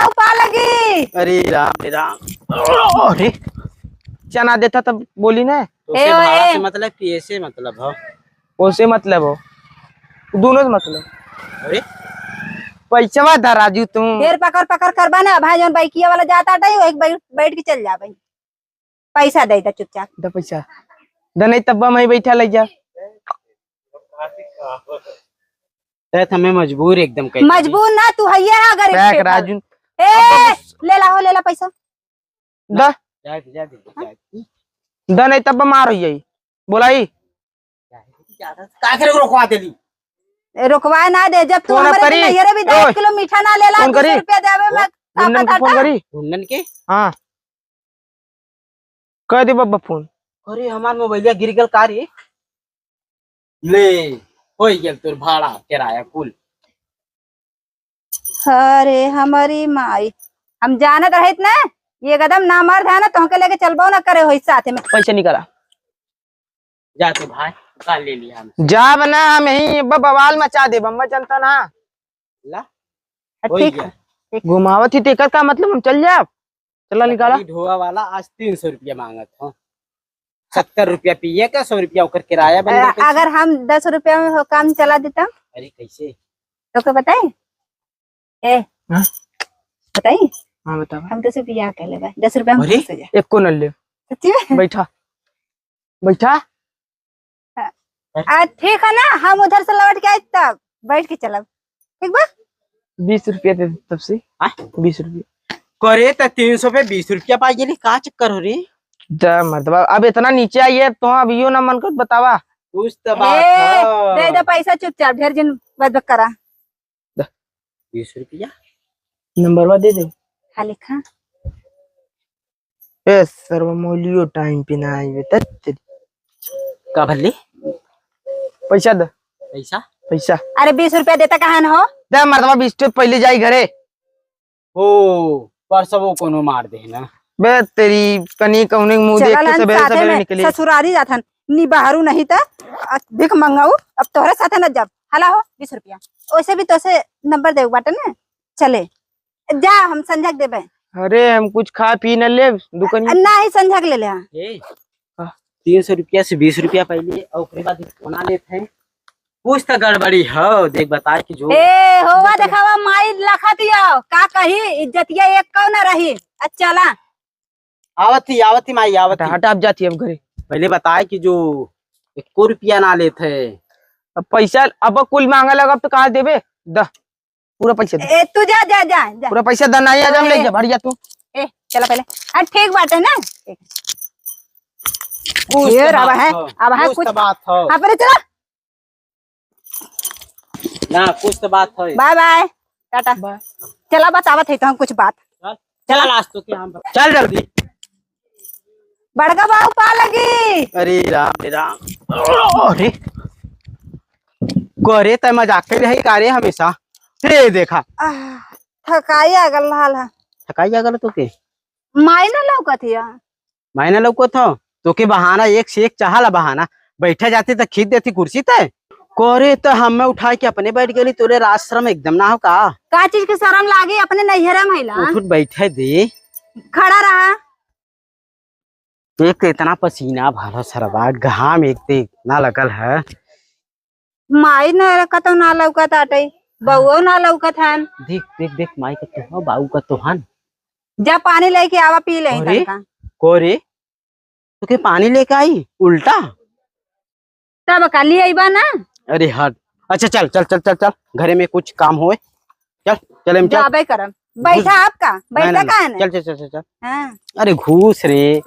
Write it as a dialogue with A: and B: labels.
A: बाहु पा लगी।
B: अरे राम अरे चना देता तब बोली ना।
A: ए
C: भाड़ा से मतलब पैसे मतलब हो,
B: ओसे मतलब हो, दोनों से मतलब।
C: अरे
B: पैसा था राजू तुम
A: फिर पकड़ पकड़ करबा ना भाई, जौन बाइकिया वाला जाता बैठ के चल जा भाई, पैसा दे चुपचाप।
B: द पैसा द नहीं तब मैं बैठा ले जा।
C: हमें मजबूर एकदम
A: मजबूर ना तू है अगर
B: राजू
A: ले ला पैसा
B: द नहीं तब मार हो जाई बोलाई
C: रोकवा देली।
A: रुकवा ना दे, जब तू हमारे नैहरे भी 10 किलो मीठा ना लेला 200 रुपया देवे मैं
B: फोन करी
C: हुन्नन के।
B: हाँ कह दे बब्बा फोन।
C: अरे हमार मोबाइलिया गिर गल का रे, ले हो गया तोर भाड़ा किराया कुल।
A: अरे हमारी माई, हम जानत रहित ना ये कदम ना मर्द है ना तुमके लेके चलबो ना करे हो साथ में।
B: पैसा निकाला
C: जाते भाई काल ले लिया हम
B: जा बना हम यही बवाल मचा दे बम्बा जनता ना
C: ला।
A: ठीक है
B: घुमावत ही टेकर का मतलब हम चल जाए। चला निकाला
C: ढोआ वाला आज 300 रुपया मांगत हो, 70 रुपया पिए का 100 रुपया होकर किराया बन गया।
A: अगर हम 10 रुपया में हो काम चला देता।
C: अरे कैसे
A: तो क्या बताए ए बताइए।
B: हाँ बता
A: हम 10 रुपया कह ले 10 रुपया में खुश हो जा।
B: एक को न ले
A: सच्ची में
B: बैठा बैठा।
A: ठीक है ना, हम उधर से लौट के आए तब बैठ के चलब ठीक बा।
B: 20 रुपया दे तब से 20 रुपया
C: करे तो 300 पे 20 रुपया पाई गेली, का चक्कर हो रे
B: मतलब अब इतना नीचे आई है तो अभी ना मन कर बतावा
C: कुछ तो बात
A: दे दे पैसा चुपचाप, ढेर दिन बद करा।
C: 20 रुपया
B: नंबर दे दे
A: हाँ लिखा
B: ए सर्वमौलियो टाइम पे ना आई
C: का भले
B: पैसा दे
C: पैसा
B: पैसा।
A: अरे 20 रुपया देता कहाँ न हो
B: दे मर्दवा 20 पहले जाई घरे
C: हो परसवो कोनो मार दे ना
B: बे तेरी कनी कौने मुंह देख के सवेरे सवेरे निकली
A: ससुरारी जाथन नी बाहरू नहीं था भिख मंगाऊ। अब तोहरे साथे न जब हला हो 20 रुपया वैसे भी तोसे नंबर दे बाटे ना चले जा हम संझक देबे।
B: अरे हम कुछ खा पी न ले दुकान
A: ना ही संझक ले ले।
C: ए 300 रुपया से 20 रुपया पहले और उसके बाद बना लेते हैं। कुछ तो गड़बड़ी हो देख बता कि जो
A: ए होवा देखावा माई लखतिया का कही इज्जतिया एक कौ न रही। चला
C: आवती माई आवती
B: हटा अब जाती है अब घरे।
C: पहले बताए कि जो 1 रुपया ना लेते
B: अब पैसा अब कुल मांगा लगा अब तो कहाँ देबे द पूरा पैसा दे।
A: ए तू जा जा जा, जा।
B: पूरा पैसा द नहीं आज हम ले जा भर जा तू।
A: ए चला पहले ठीक बात है ना।
C: कुछ
A: ये
C: तो
A: अब है
C: बात
A: अब है
C: कुछ
A: कुछ
C: तो बात हो
A: अपने चला
C: ना, कुछ तो बात हो।
A: बाय बाय टाटा चला बतावत है तो हम कुछ बात।
C: चला लास्ट तो क्या हम चल जल्दी।
A: बड़का बाबू पा लगी।
C: अरे राम अरे करे तो मजाक कर रही का रे हमेशा रे देखा
A: थकाई आ गल हाल है।
C: थकाई गल तो के
A: माई ना लौकत हिया
C: मैंने लौको था तो के बहाना एक से एक चाहला बहाना बैठे जाते तो खींच देती कुर्सी ते करे तो हमें उठा के अपने बैठ गई। तोरे आश्रम एकदम ना हो का
A: चीज के शर्म लागी अपने नैहरा महिला
C: उठ बैठे दे
A: खड़ा रहा।
C: एक तो इतना पसीना भारा सरवा घाम एक तो इतना लगल है।
A: माई न रखत ना लौकत आटे बउओ ना लौकत हन।
C: देख देख देख माई का तो बाबू का तो हन
A: जा पानी लेके आवा पी ले तनका।
C: कोरे तो के पानी लेके आई उल्टा
A: तब काली आईबा ना।
C: अरे हट अच्छा चल चल चल चल चल घरे में कुछ काम होए चल चल हम चल
A: जाबे करम बैठा आपका बैठा का है
C: चल चल चल चल
A: हाँ।
C: अरे घूस रे